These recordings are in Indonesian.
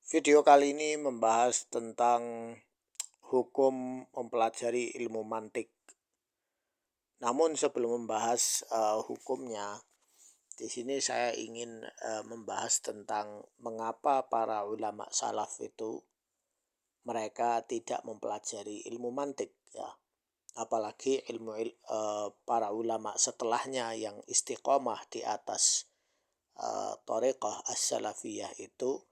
Video kali ini membahas tentang hukum mempelajari ilmu mantik. Namun sebelum membahas hukumnya, di sini saya ingin membahas tentang mengapa para ulama salaf itu mereka tidak mempelajari ilmu mantik, ya. Apalagi para ulama setelahnya yang istiqomah di atas thariqah as-salafiyah itu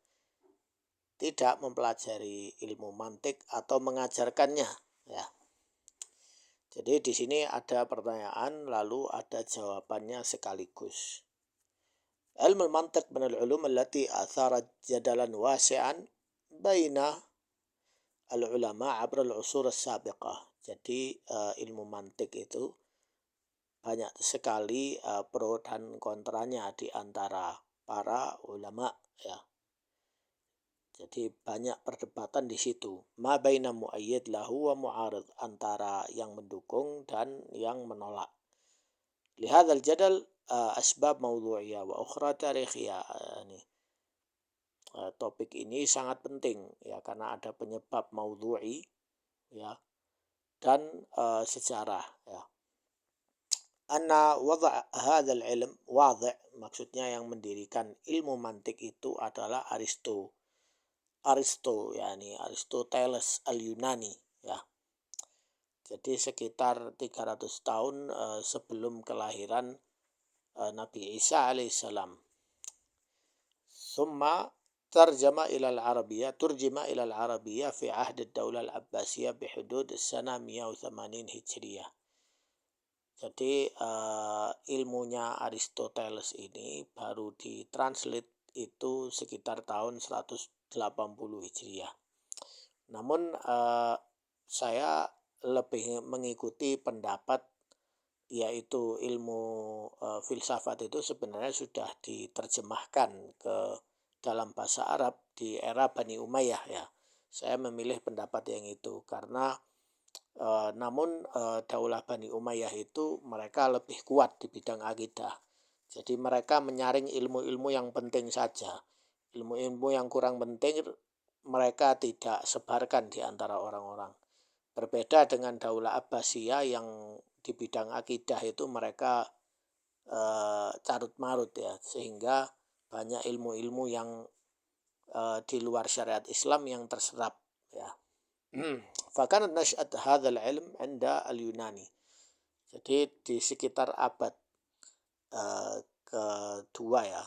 tidak mempelajari ilmu mantik atau mengajarkannya, ya. Jadi di sini ada pertanyaan lalu ada jawabannya sekaligus. Ilmu mantik min al-ulum allati atharat jadalan wasi'an baina al-ulama abra al-usur as-sabiqah. Jadi ilmu mantik itu banyak sekali pro dan kontranya di antara para ulama, ya. Jadi banyak perdebatan di situ. Ma baina muayyid lahu wa mu'arid, antara yang mendukung dan yang menolak. Lihadzal jadal asbab mawdu'iyah wa ukhra tarikhiyah. Topik ini sangat penting, ya, karena ada penyebab mawdu'i, ya, dan sejarah, ya. Anna wada' hadzal ilm wadih, maksudnya yang mendirikan ilmu mantik itu adalah Aristoteles al-Yunani, ya. Jadi sekitar 300 tahun sebelum kelahiran Nabi Isa alaihissalam. Summa turjima ila al-Arabiyyah fi ahd ad-Daulah al-Abbasiyah bihudud sana 180 Hijriyah. Jadi ilmunya Aristoteles ini baru ditranslate itu sekitar tahun 180 Hijriah. Namun saya lebih mengikuti pendapat yaitu ilmu filsafat itu sebenarnya sudah diterjemahkan ke dalam bahasa Arab di era Bani Umayyah, ya. Saya memilih pendapat yang itu karena namun Daulah Bani Umayyah itu mereka lebih kuat di bidang akidah. Jadi mereka menyaring ilmu-ilmu yang penting saja. Ilmu-ilmu yang kurang penting mereka tidak sebarkan di antara orang-orang. Berbeda dengan Daulah Abbasiyah yang di bidang akidah itu mereka carut marut, ya, sehingga banyak ilmu-ilmu yang di luar syariat Islam yang terserap, ya. Fakanat nash'at hadzal ilm 'inda al-Yunani. Jadi di sekitar abad kedua, ya.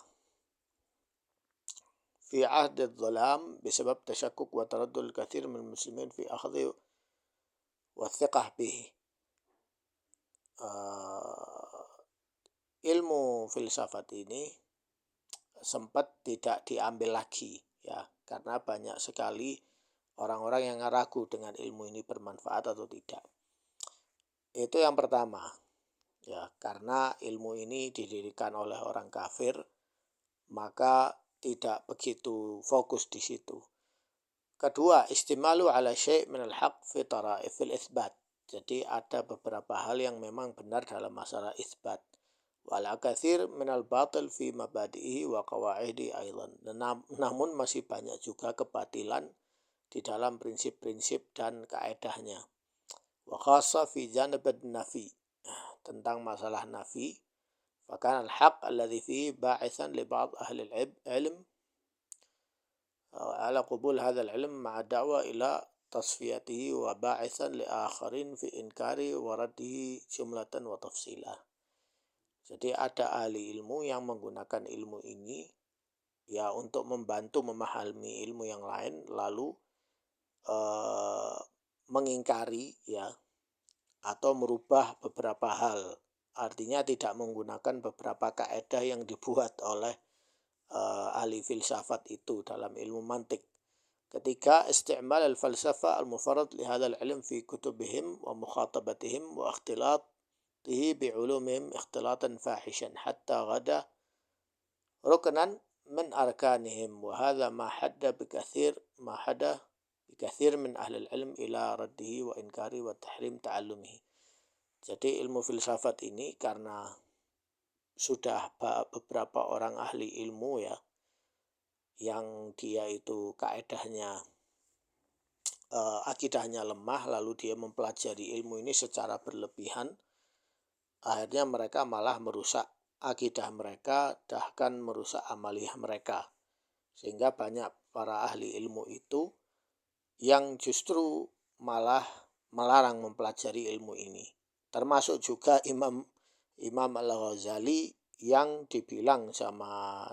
Fi ahd adh-dhalam bisabab tashakkuk wa taraddud al-katsir min al-muslimin fi akhdhi wa thiqah bihi. Ilmu filsafat ini sempat tidak diambil lagi, ya, karena banyak sekali orang-orang yang ragu dengan ilmu ini bermanfaat atau tidak. Itu yang pertama, ya, karena ilmu ini didirikan oleh orang kafir, maka tidak begitu fokus di situ. Kedua, istimalu ala syai' min al-haq fi tara'ifil itsbat. Jadi ada beberapa hal yang memang benar dalam masalah itsbat. Wala katsir min al-batil fi mabadi'ihi wa qawaidi aidan. Namun masih banyak juga kebatilan di dalam prinsip-prinsip dan kaedahnya. Wa khassa fi janib nafi, tentang masalah nafi. Fakan al-haq alladhi fihi ba'ithan li ba'd ahli al-ilm ala qubul hadzal ilm ma'a da'wa ila tasfiyatihi wa ba'ithan li akharin fi inkari wa raddihi jumlatan wa tafsilah. Jadi ada ahli ilmu yang menggunakan ilmu ini, ya, untuk membantu memahami ilmu yang lain lalu mengingkari, ya, atau merubah beberapa hal. Artinya tidak menggunakan beberapa kaidah yang dibuat oleh ahli filsafat itu dalam ilmu mantik. Ketiga, isti'mal al-falsafah al-mufarrad li hadzal ilm fi kutubihim wa mukhatabatihim wa ikhtilatihi bi'ulumihim ikhtilatan fahishan hatta ghada ruknan min arkanihim wa hadha ma hadda bikathir min ahli al-ilm ila raddihi wa inkari wa tahrim ta'allumihi. Jadi ilmu filsafat ini karena sudah beberapa orang ahli ilmu, ya, yang dia itu kaedahnya akidahnya lemah, lalu dia mempelajari ilmu ini secara berlebihan, akhirnya mereka malah merusak akidah mereka, bahkan merusak amaliyah mereka. Sehingga banyak para ahli ilmu itu yang justru malah melarang mempelajari ilmu ini. Termasuk juga Imam Al-Ghazali yang dibilang sama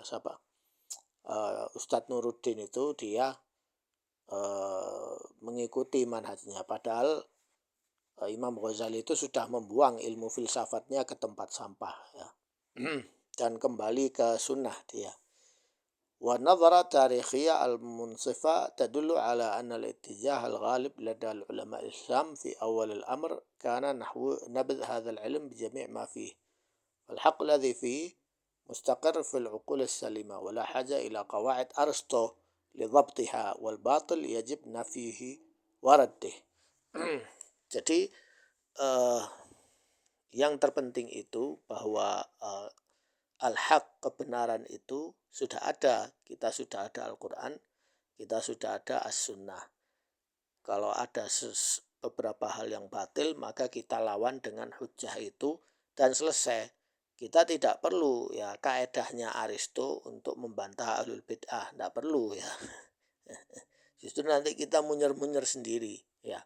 Ustadz Nuruddin itu dia mengikuti manhajnya. Padahal Imam Ghazali itu sudah membuang ilmu filsafatnya ke tempat sampah ya. Dan kembali ke sunnah dia. Wa nadhara tarikhiyya al-munsifa tadullu ala anna al-ittijah al-ghalib lada ulama al-Islam fi awal al-amr kana nahwu nabdh hadha al-ilm bi jami' ma fihi. Al-haqq alladhi fihi mustaqir fi al-uqul as-salima wa la haja ila qawaid Aristo lidhabtiha wal batil yajib nafihi wa raddih. Jadi yang terpenting itu bahwa al-haq, kebenaran itu sudah ada. Kita sudah ada Al-Quran, kita sudah ada As-Sunnah. Kalau ada beberapa hal yang batil, maka kita lawan dengan hujjah itu dan selesai. Kita tidak perlu ya kaedahnya Aristo untuk membantah ahlul bid'ah, tidak perlu ya. Justru nanti kita munyer-munyer sendiri ya.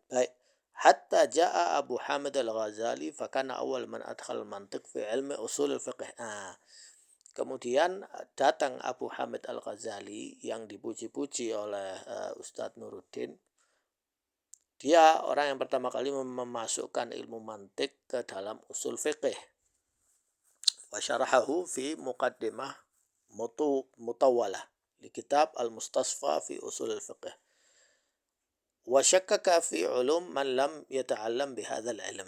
Baik. Hatta jaa Abu Hamid Al-Ghazali fakana awal man adkhal mantiq fi ilmi usul al-fiqh. Kemudian datang Abu Hamid Al-Ghazali yang dipuji-puji oleh Ustadz Nuruddin. Dia orang yang pertama kali memasukkan ilmu mantiq ke dalam usul fiqh. Wa syarahahu fi muqaddimah mutawwalah li kitab Al-Mustasfa fi usul al-fiqh. Wa syakkaka fi ulum man lam yata'allam bihadzal ilm.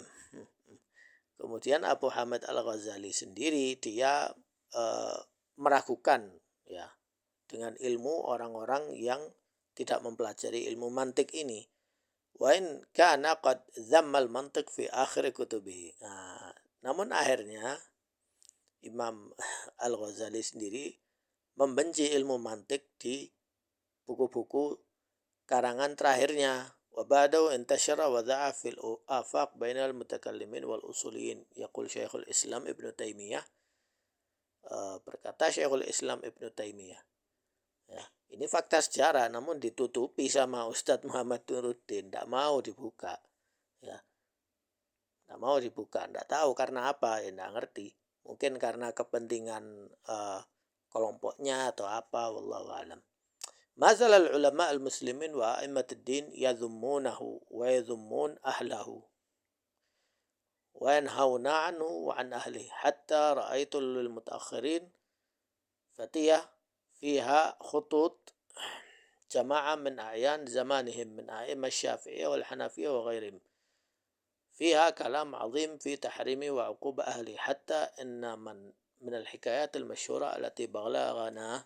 Kemudian Abu Hamid Al-Ghazali sendiri dia meragukan ya dengan ilmu orang-orang yang tidak mempelajari ilmu mantik ini. Wa in kana qad dzamma al-mantiq fi akhir kutubihi. Namun akhirnya Imam Al-Ghazali sendiri membenci ilmu mantik di buku-buku karangan terakhirnya. Wa ba'dahu intashara wa dha'a fil afaq bainal mutakallimin wal usuliyin. Yaqul Syekhul Islam Ibnu Taimiyah, berkata Syekhul Islam Ibnu Taimiyah. Ya, ini fakta sejarah namun ditutupi sama Ustadz Muhammad Nuruddin, tidak mau dibuka. Ya. Tidak mau dibuka, tidak tahu karena apa, ya tidak ngerti. Mungkin karena kepentingan kelompoknya atau apa, wallahu a'lam. Mazal al-ulama al-muslimin wa a'immatud din yadhummunahu wa yadhummun ahlahu wa yanhauna anhu wa an ahlihi hatta ra'aitu lil mutaakhirin fatiyah fiha khutut jama'ah min a'yan zamanihim min a'imah syafi'iyah wal hanafiyah wa ghairihim fiha kalam azim fi tahrimi wa uquba ahli hatta inna min al-hikayat al-mashhura allati baghlagana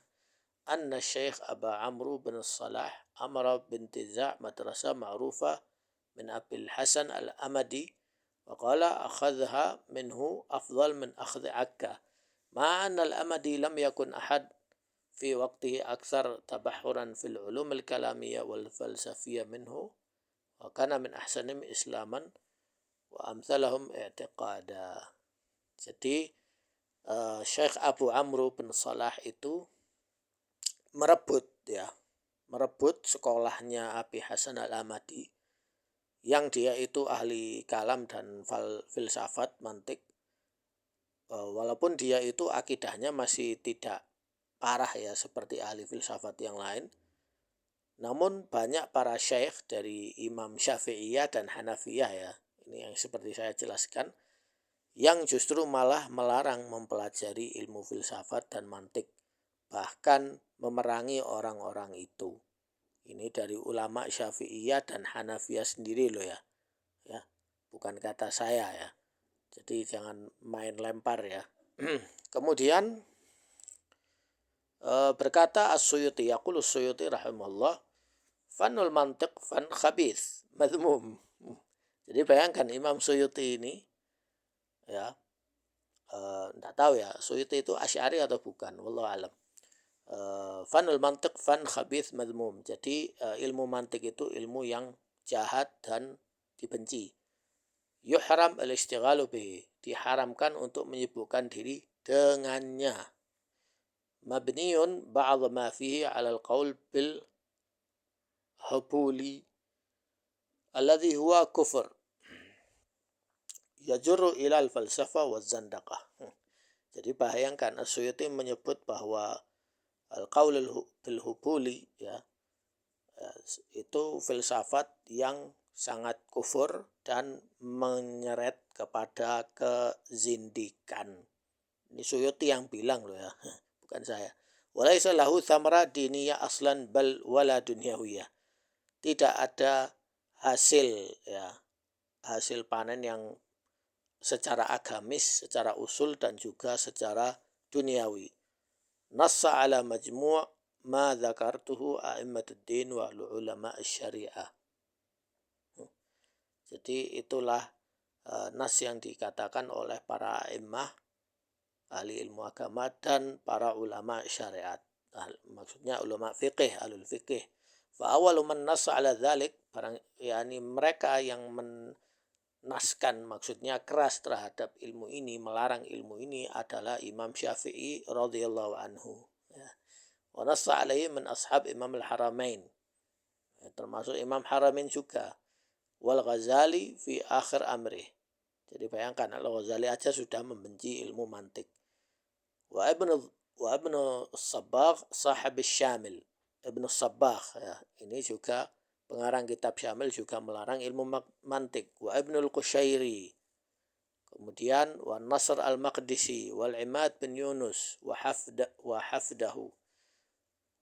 أن الشيخ أبا عمرو بن الصلاح أمر بانتزاع مدرسة معروفة من أبي الحسن الأمدي وقال أخذها منه أفضل من أخذ عكا مع أن الأمدي لم يكن أحد في وقته أكثر تبحرا في العلوم الكلامية والفلسفية منه وكان من أحسنهم إسلاما وأمثلهم اعتقادا. Jadi Syekh Abu Amru bin Salah itu merebut sekolahnya Abi Hasan Al-Amadi yang dia itu ahli kalam dan filsafat mantik, walaupun dia itu akidahnya masih tidak parah ya seperti ahli filsafat yang lain, namun banyak para syekh dari Imam Syafi'iyah dan Hanafiyah ya, ini yang seperti saya jelaskan, yang justru malah melarang mempelajari ilmu filsafat dan mantik, bahkan memerangi orang-orang itu. Ini dari ulama Syafi'iyah dan Hanafiyah sendiri loh ya. Ya, bukan kata saya ya. Jadi jangan main lempar ya. Kemudian berkata As-Suyuti, yaqulu As-Suyuti rahimahullah, fanul mantiq fan khabith, madhmum. Jadi bayangkan Imam Suyuti ini ya, enggak tahu ya Suyuti itu Asy'ari atau bukan, wallahu alam. fanul mantiq fan khabith madmum. Jadi ilmu mantik itu ilmu yang jahat dan dibenci. Yuhram al-istighalu bihi, diharamkan untuk menyibukkan diri dengannya. Mabniun ba'd ma fihi 'ala al-qaul bil hubuli alladhi huwa kufur yajurru ila al-falsafah wa zandaqah. Jadi bayangkan As-Suyuti menyebut bahwa al-qaul bil hubuli ya, itu filsafat yang sangat kufur dan menyeret kepada kezindikan. Ini Suyuti yang bilang loh ya, bukan saya. Walaysa lahu thamara diniyah aslan bal wala dunyawiyah. Tidak ada hasil ya, hasil panen yang secara agamis, secara usul dan juga secara duniawi. Nassa ala majmu' ma dzakartuhu a'immatud-din wa ulama asy-syariah. Jadi itulah nas yang dikatakan oleh para a'immah, ahli ilmu agama dan para ulama syariat. Maksudnya ulama fiqih, alul fiqih. Fa awwalu man nassa ala dzalik, yakni mereka yang menaskan, maksudnya keras terhadap ilmu ini, melarang ilmu ini adalah Imam Syafi'i radhiyallahu anhu. Ya. Wa nassa alaihi min ashab Imam al-Haramain. Ya, termasuk Imam Haramain juga. Wal Ghazali fi akhir amrih. Jadi bayangkan Al-Ghazali aja sudah membenci ilmu mantik. Wa ibnu Sabbagh sahib syamil. Ibnu Sabbagh ya, ini juga pengarang kitab Syamil juga melarang ilmu mantik. Wa Ibnul Qushairi. Kemudian wa Nasr al-Maqdisi wal Imad bin Yunus wa hafdahu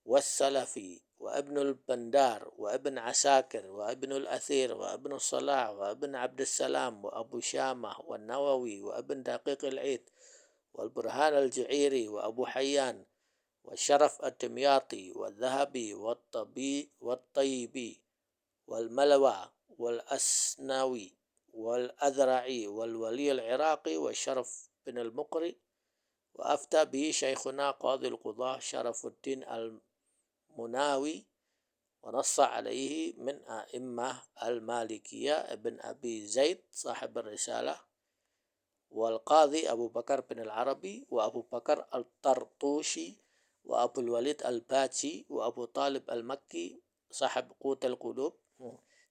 was Salafi wa Ibnul Bandar wa Ibn Asakir wa Ibnul Athir wa Ibn Salah wa Ibn Abdus Salam wa Abu Syamah wa Nawawi wa Ibn Daqiq al-Aid wal Burhan al-Ju'iri wa Abu Hayyan wa Syaraf ad-Dimyati wa Dhahabi wa Tayyibi wal Malawa wal Asnawi wal Adhra'i wal Wali al-Iraqi wa Syaraf bin al-Muqri wa afta bi Syekhuna Qadhi al-Qudah Syarafuddin al-Munawi wa nassa alaihi min a'immah al-Malikiyah Ibn Abi Zaid sahib al-Risalah wal Qadhi Abu Bakar bin al-Arabi wa Abu Bakar al-Tartushi wa Abu Walid al-Baji wa Abu Talib al-Makki sahib Qut al-Qulub.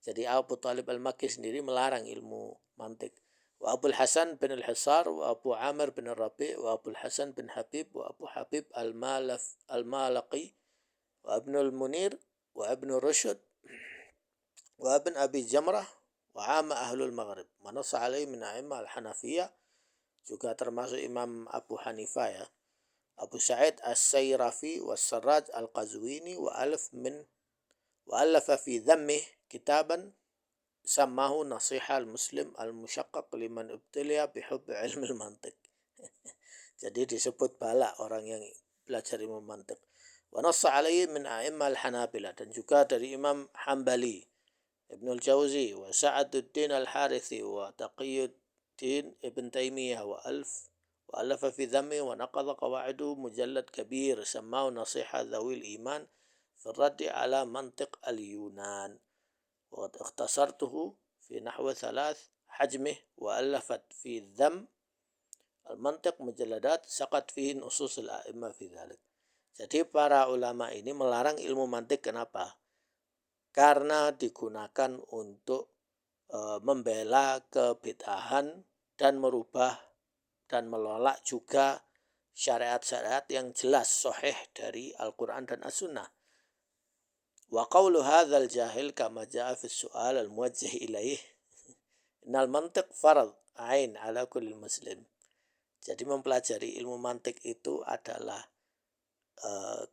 Jadi Abu Talib al-Makki sendiri melarang ilmu mantik. Wa Abu Hasan bin al-Hisar wa Abu Amir bin al-Rabi' wa Abu Hasan bin Habib wa Abu Habib al-Malaqi wa Ibn al-Munir wa Ibn Rushd wa Ibn Abi Jamrah wa Amma Ahlul Maghrib. Manassa alaihi min a'imah al-Hanafiyah, juga termasuk Imam Abu Hanifah ya. Abu Sa'id As-Sayrafi wa Sarraj Al-Qazwini wa alafa fi dhammih kitaban sammahu Nasiha al-Muslim al-Musyaqqaq liman ibtiliya bihub ilmi al-mantiq. Jadi disebut balak orang yang belajar ilmu mantiq. Wa nassa alaihi min a'imma al-Hanabila, dan juga dari Imam Hambali, Ibnul Jauzi wa Sa'aduddin al-Harithi wa Taqiyuddin Ibn Taymiyah wa alafa fi dhammi wa naqadha qawaidu mujallad kabir sammahu Nasiha dhawil iman fi raddi ala mantiq al-Yunan wa qad ikhtasartuhu fi nahwa thalath hajmih wa alafat fi dhamm al-mantiq mujalladat saqat fihi nusus al-a'imah fi dhalik. Jadi para ulama ini melarang ilmu mantik, kenapa? Karena digunakan untuk membela kebid'ahan dan merubah dan menolak juga syariat-syariat yang jelas sahih dari Al-Quran dan As-Sunnah. Wa qawlu hadzal jahil kama ja'a fi su'al al-muwajjih ilaih innal mantiq farad ain ala kulli muslim. Jadi mempelajari ilmu mantik itu adalah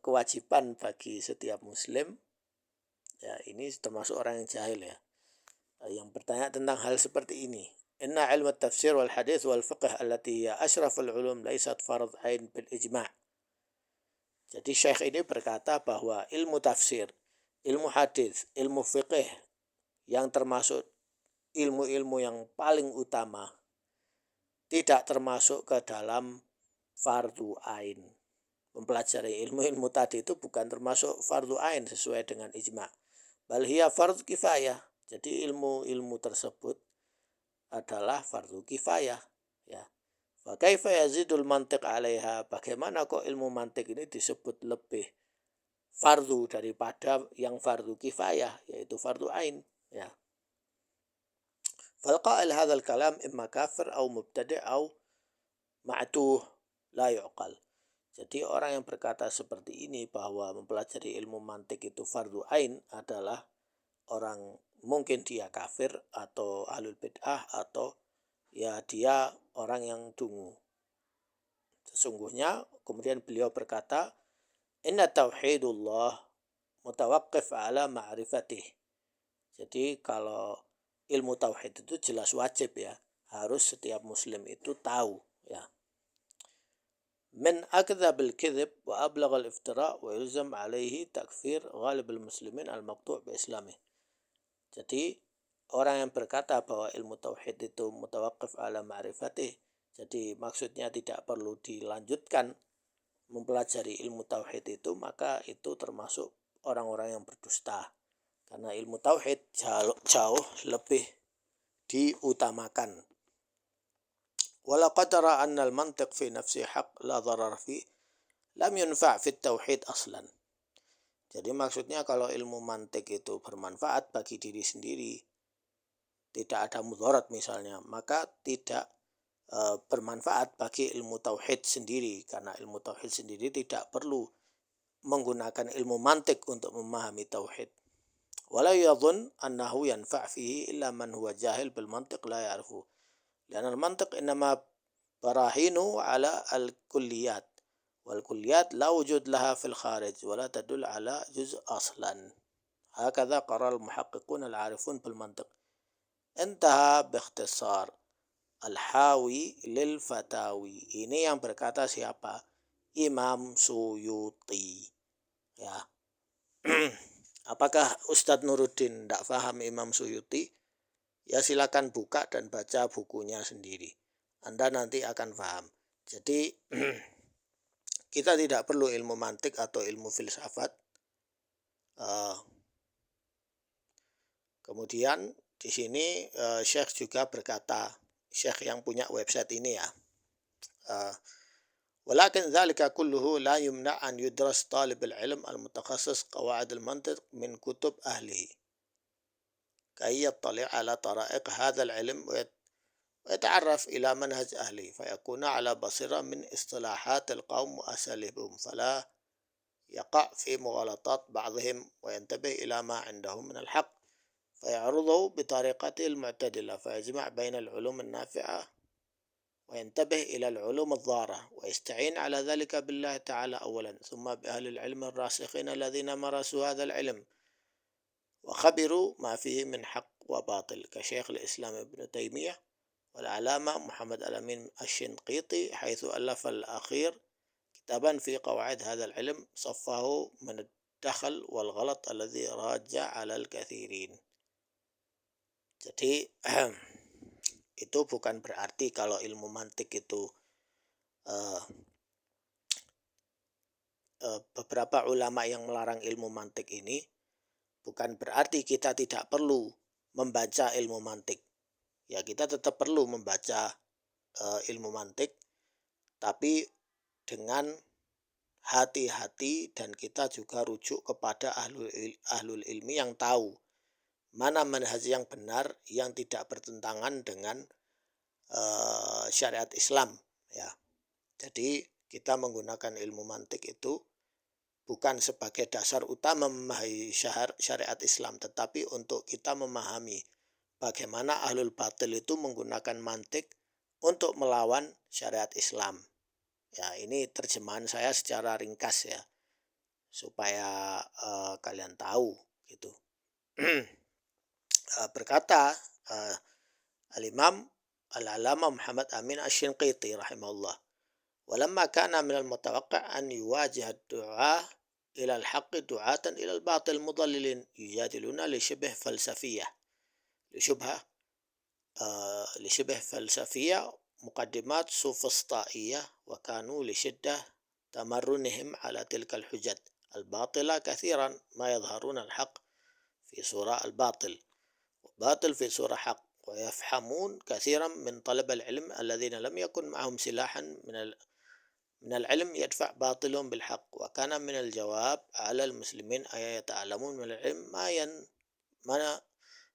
kewajiban bagi setiap muslim. Ya, ini termasuk orang yang jahil ya, yang bertanya tentang hal seperti ini. Inna ilmu tafsir wal hadith wal fiqh allati hiya asyraful ulum laisat farad ain bil ijma'. Jadi Syekh ini berkata bahwa ilmu tafsir, ilmu hadith, ilmu fiqh yang termasuk ilmu-ilmu yang paling utama tidak termasuk ke dalam fardu ain. mempelajari ilmu-ilmu tadi itu bukan termasuk fardu ain sesuai dengan ijma'. Bal hiya fardhu kifayah. Jadi ilmu-ilmu tersebut adalah fardu kifayah, ya. Fa kaifa yazidul mantiq 'alaiha? Bagaimana kok ilmu mantik ini disebut lebih fardu daripada yang fardu kifayah, yaitu fardu ain, ya. Fal qa'il hadzal kalam imma kafir au mubtadi' au ma'tuh la yu'qal. Jadi orang yang berkata seperti ini bahwa mempelajari ilmu mantik itu fardu ain adalah orang, mungkin dia kafir atau ahlul bid'ah atau ya dia orang yang dungu. Sesungguhnya kemudian beliau berkata, inna tauhidullah mutawaqqif ala ma'rifatih. Jadi kalau ilmu tauhid itu jelas wajib, ya, harus setiap muslim itu tahu, ya. Min akdzabil kadzib wa ablaghal iftira wa yulzam alaihi takfir ghalibul muslimin al-maqtu' bi islamih. Jadi orang yang berkata bahwa ilmu tauhid itu mutawaqqif ala ma'rifatih, jadi maksudnya tidak perlu dilanjutkan mempelajari ilmu tauhid itu, maka itu termasuk orang-orang yang berdusta. Karena ilmu tauhid jauh lebih diutamakan. Walaqad tara anna al-mantiq fi nafsi haq la dharar fi lam yunfa' fi tauhid aslan. Jadi maksudnya kalau ilmu mantik itu bermanfaat bagi diri sendiri, tidak ada mudarat misalnya, maka tidak bermanfaat bagi ilmu tauhid sendiri, karena ilmu tauhid sendiri tidak perlu menggunakan ilmu mantik untuk memahami tauhid. Wala yadhun annahu yanfa' fihi illa man huwa jahil bil mantiq la ya'rifu. Karena al-mantiq innama barahinu ala al-kulliyat. Wal kulliyat la wujud laha fil kharij wa la tadul ala juz' aslan. Hakadha qara al-muhaqqiqun al-'arifun bil mantiq. Intaha biikhtisar al-hawi lil fatawi. Ini yang berkata siapa? Imam Suyuti, ya. Apakah Ustadz Nuruddin tidak paham Imam Suyuti? Ya silakan buka dan baca bukunya sendiri. Anda nanti akan paham. Jadi kita tidak perlu ilmu mantik atau ilmu filsafat. Kemudian di sini Syekh juga berkata, Syekh yang punya website ini, ya. ولكن ذلك كله لا يمنع أن يدرس طالب العلم المتخصص قواعد المنطق من كتب أهله كي يطلع على طرائق هذا العلم ويتعرف إلى منهج أهله فيكون على بصيرة من اصطلاحات القوم وأساليبهم فلا يقع في مغالطات بعضهم وينتبه إلى ما عندهم من الحق فيعرضه بطريقته المعتدلة فيجمع بين العلوم النافعة وينتبه إلى العلوم الضارة ويستعين على ذلك بالله تعالى أولا ثم بأهل العلم الراسخين الذين مارسوا هذا العلم وخبروا ما فيه من حق وباطل كشيخ الإسلام ابن تيمية والعلامة محمد الأمين الشنقيطي حيث ألف الأخير كتابا في قواعد هذا العلم صفه من الدخل والغلط الذي راجع على الكثيرين. Jadi itu bukan berarti kalau ilmu mantik itu beberapa ulama yang melarang ilmu mantik ini bukan berarti kita tidak perlu membaca ilmu mantik. Ya, kita tetap perlu membaca ilmu mantik, tapi dengan hati-hati dan kita juga rujuk kepada ahlul ilmi yang tahu mana manhaj yang benar yang tidak bertentangan dengan syariat Islam, ya. Jadi kita menggunakan ilmu mantik itu bukan sebagai dasar utama memahami syariat Islam, tetapi untuk kita memahami bagaimana ahlul batil itu menggunakan mantik untuk melawan syariat Islam. Ya, ini terjemahan saya secara ringkas, ya, supaya kalian tahu gitu. Berkata Al-Imam Al-Alama Muhammad Amin Asy-Shinqiti rahimahullah, walamma kana minal mutawaqqi' an yuwajih ad-du'a ila al-haqqi du'atan ila al-batil mudallilin yujadiluna li shibh falsafiyah muqaddimat sufastaiyah wa kanu li shiddah تمرنهم على تلك الحجج الباطلة. كثيرا ما يظهرون الحق في صورة الباطل وباطل في صورة حق، ويفهمون كثيرا من طلبة العلم الذين لم يكن معهم سلاحا من العلم يدفع باطلهم بالحق. وكان من الجواب على المسلمين أن يتعلمون من العلم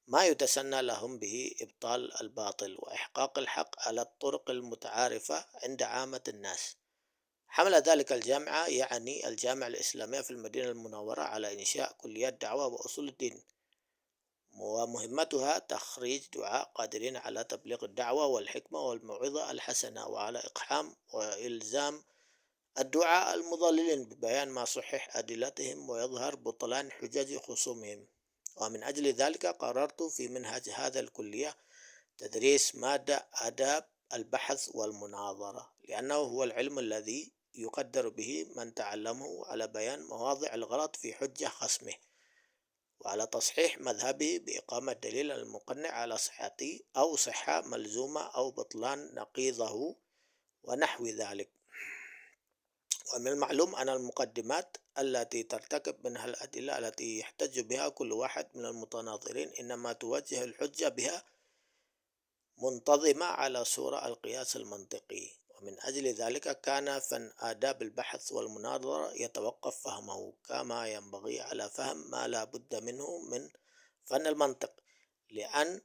ما يتسنى لهم به إبطال الباطل وإحقاق الحق على الطرق المتعارفة عند عامة الناس. حمل ذلك الجامعة، يعني الجامعة الإسلامية في المدينة المنورة، على إنشاء كليات دعوة وأصول الدين، ومهمتها تخريج دعاة قادرين على تبليغ الدعوة والحكمة والموعظة الحسنة، وعلى إقحام وإلزام الدعاة المضللين ببيان ما صحح أدلتهم ويظهر بطلان حجج خصومهم. ومن أجل ذلك قررت في منهج هذا الكلية تدريس مادة آداب البحث والمناظرة، لأنه هو العلم الذي يقدر به من تعلمه على بيان مواضع الغلط في حجة خصمه، وعلى تصحيح مذهبه بإقامة دليل المقنع على صحته أو صحة ملزومة أو بطلان نقيضه ونحو ذلك. ومن المعلوم أن المقدمات التي ترتكب منها الأدلة التي يحتج بها كل واحد من المتناظرين إنما توجه الحجة بها منتظمة على صورة القياس المنطقي. ومن أجل ذلك كان فن آداب البحث والمناظرة يتوقف فهمه كما ينبغي على فهم ما لا بد منه من فن المنطق، لأن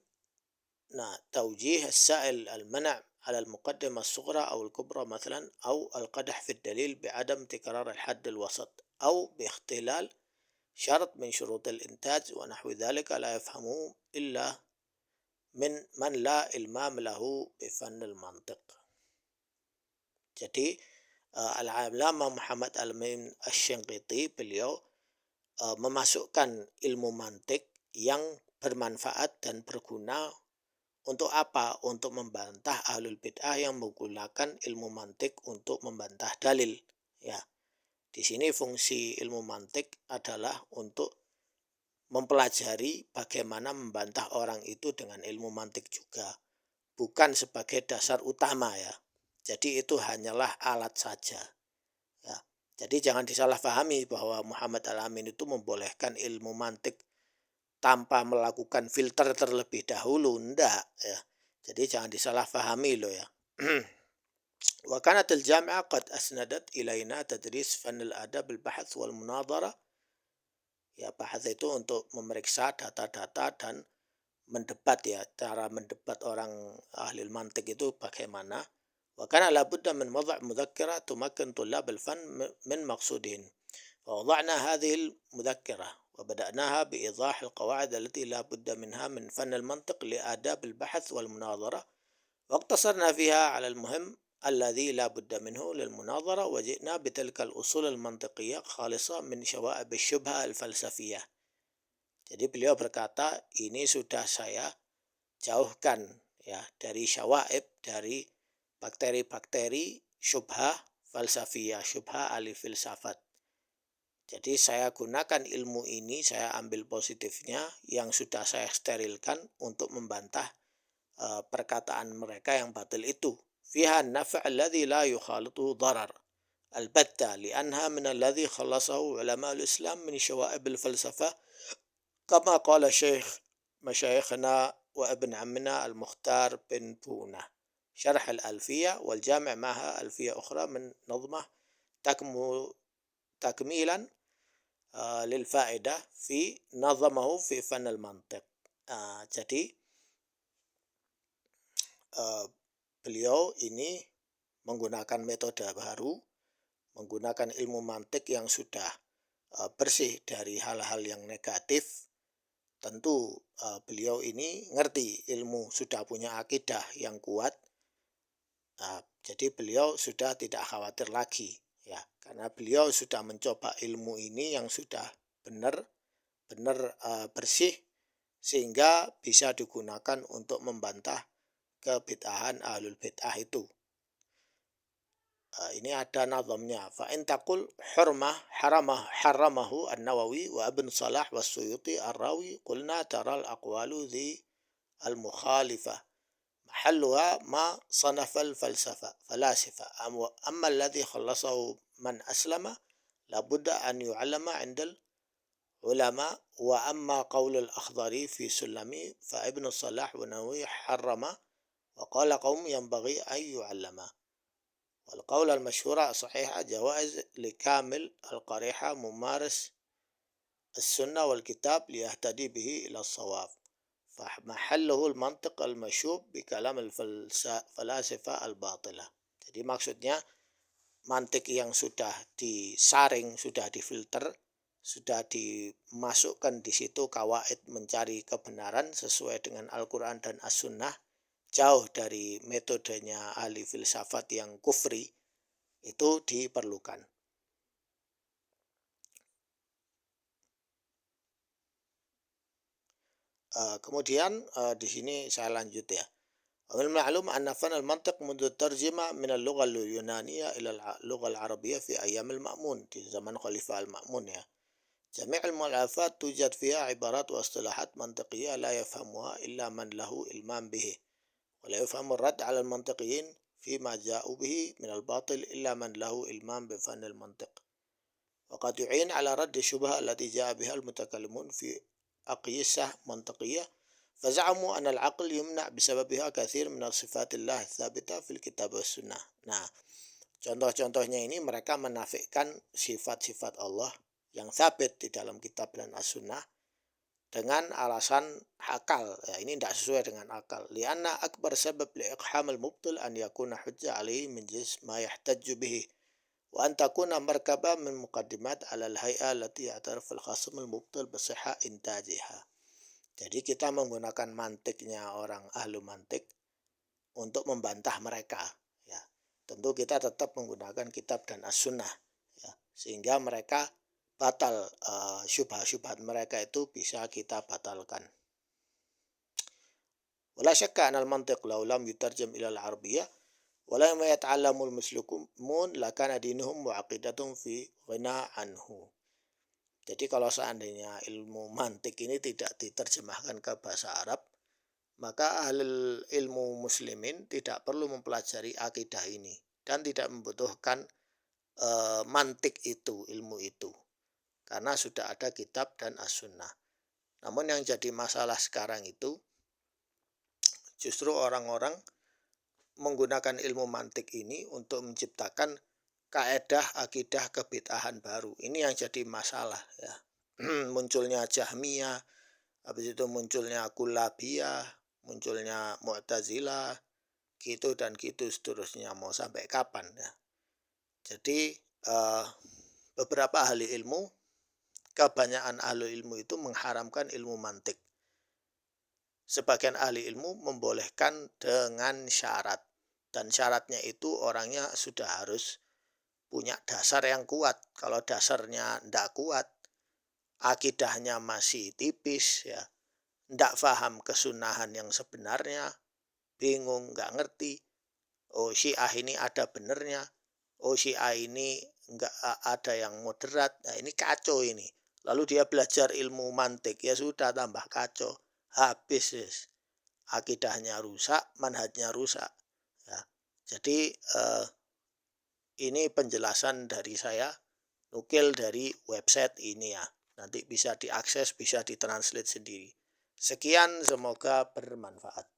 توجيه السائل المنع على المقدمة الصغرى أو الكبرى مثلا، أو القدح في الدليل بعدم تكرار الحد الوسط، أو باختلال شرط من شروط الإنتاج ونحو ذلك، لا يفهمه إلا من لا إلمام له بفن المنطق. Jadi Al-Allamah Muhammad Al-Amin Asy-Syanqiti beliau memasukkan ilmu mantik yang bermanfaat dan berguna untuk apa? Untuk membantah ahlul bid'ah yang menggunakan ilmu mantik untuk membantah dalil. Ya, di sini fungsi ilmu mantik adalah untuk mempelajari bagaimana membantah orang itu dengan ilmu mantik juga, bukan sebagai dasar utama ya. Jadi itu hanyalah alat saja. Ya. Jadi jangan disalahpahami bahwa Muhammad Al-Amin itu membolehkan ilmu mantik tanpa melakukan filter terlebih dahulu, enggak ya. Jadi jangan disalahpahami loh ya. Wa kanat al-jami'ah qad asnadat ilaina tadris fan al-adab al-bahth wal munadharah. Ya, bahas itu untuk memeriksa data-data dan mendebat ya, cara mendebat orang ahli mantik itu bagaimana. Wa kana la budda min wad'a mudhakkara tumakkin tullab al-fan min maqsudin. فوضعنا هذه المذكرة وبدأناها بإيضاح القواعد التي لا بد منها من فن المنطق لآداب البحث والمناظرة، واقتصرنا فيها على المهم الذي لا بد منه للمناظرة، وجئنا بتلك الأصول المنطقية خالصة من شوائب الشبهة الفلسفية. Jadi beliau berkata, ini sudah saya jauhkan ya dari syawaib, dari bakteri-bakteri syubhah falsafiyah, syubhah ahli filsafat. Jadi saya gunakan ilmu ini, saya ambil positifnya yang sudah saya sterilkan untuk membantah perkataan mereka yang batil itu. Fiha an-naf' alladhi la yukhalituhu darar albatta li'anha min alladhi khallasahu ulama al-islam min syawaib al-falsafah kama qala syekh masyayikhna wa ibn ammina al-Mukhtar bin Bunah syarh al-alfiyah wal jami' maha alfiyah ukhra min nazmah takmilan lil faedah fi nazamahu fi fan al-mantiq. Jadi beliau ini menggunakan metode baru, menggunakan ilmu mantik yang sudah bersih dari hal-hal yang negatif. Tentu beliau ini ngerti ilmu, sudah punya akidah yang kuat. Jadi beliau sudah tidak khawatir lagi ya, karena beliau sudah mencoba ilmu ini yang sudah benar bersih sehingga bisa digunakan untuk membantah kebid'ahan ahlul bid'ah itu. Ini ada nazamnya. Fa in taqul haramahu an-Nawawi wa Ibn Salah wa Suyuti ar-Rawi qulna tara al-aqwalu dhi al-mukhalifah محلها ما صنف الفلسفة فلاسفة أما الذي خلصه man aslama labudda an yu'allama 'indal ulama wa amma qaulul Akhdari fi sulami fa Ibnu Salah wa Nawawi harrama wa qala qaum yanbaghi an yu'allama wal qaul al masyhura sahihah jawaiz likamil al qariha mumaris as-sunnah wal kitab liyahtadi bihi ila as-shawab fa mahalluhu al mantiq al masyhub bi kalam al falasifa al batilah. Jadi maksudnya mantik yang sudah disaring, sudah difilter, sudah dimasukkan di situ kawaid mencari kebenaran sesuai dengan Al-Quran dan As-Sunnah, jauh dari metodenya ahli filsafat yang kufri, itu diperlukan. Kemudian di sini saya lanjut ya. ومن المعلوم أن فن المنطق منذ الترجمة من اللغة اليونانية إلى اللغة العربية في أيام المأمون di zaman Khalifah Al-Ma'mun ya. جميع المؤلفات توجد فيها عبارات واصطلاحات منطقية لا يفهمها إلا من له إلمام به ولا يفهم الرد على المنطقيين فيما جاءوا به من الباطل إلا من له إلمام بفن المنطق وقد يعين على رد الشبهة التي جاء بها المتكلمون في أقيسة منطقية فزعموا أن العقل يمنع بسببها كثير من صفات الله الثابتة في الكتاب والسنة. Nah, contoh-contohnya ini mereka menafikan sifat-sifat Allah yang sabit di dalam kitab dan as-sunnah dengan alasan akal. Ya, ini tidak sesuai dengan akal. Lianna akbar sabab li'iqhamil mubtil an yakuna hujja alaihi min jins ma yahtajju bihi wa an takuna markaba min muqaddimat ala al-hay'a allati ya'tarif al-khasim al-mubtil bisihha intajiha. Jadi kita menggunakan mantiknya orang ahlu mantik untuk membantah mereka. Ya, tentu kita tetap menggunakan kitab dan as-sunnah. Ya, sehingga mereka batal, syubhat-syubhat mereka itu bisa kita batalkan. Wala syakka anal mantiq law lam yutarjam ila al-arabiyyah wala ma yata'allamul muslimun lakana dinuhum wa aqidatum fi ghina anhu. Jadi kalau seandainya ilmu mantik ini tidak diterjemahkan ke bahasa Arab, maka ahli ilmu muslimin tidak perlu mempelajari akidah ini dan tidak membutuhkan mantik itu, ilmu itu, karena sudah ada kitab dan as-sunnah. Namun yang jadi masalah sekarang itu justru orang-orang menggunakan ilmu mantik ini untuk menciptakan kaedah akidah kebid'ahan baru. Ini yang jadi masalah ya. Munculnya Jahmiyah, habis itu munculnya Kullabiyah, munculnya Mu'tazilah, gitu dan gitu seterusnya, mau sampai kapan ya. Jadi beberapa ahli ilmu, kebanyakan ahli ilmu itu mengharamkan ilmu mantik. Sebagian ahli ilmu membolehkan dengan syarat, dan syaratnya itu orangnya sudah harus punya dasar yang kuat. Kalau dasarnya tidak kuat, akidahnya masih tipis ya, tidak paham kesunahan yang sebenarnya, bingung, nggak ngerti, oh Syiah ini ada benernya, oh Syiah ini nggak ada yang moderat, nah ini kacau ini. Lalu dia belajar ilmu mantik, ya sudah tambah kacau, habis yes. Akidahnya rusak, manhajnya rusak ya. Jadi ini penjelasan dari saya, nukil dari website ini ya. Nanti bisa diakses, bisa ditranslate sendiri. Sekian, semoga bermanfaat.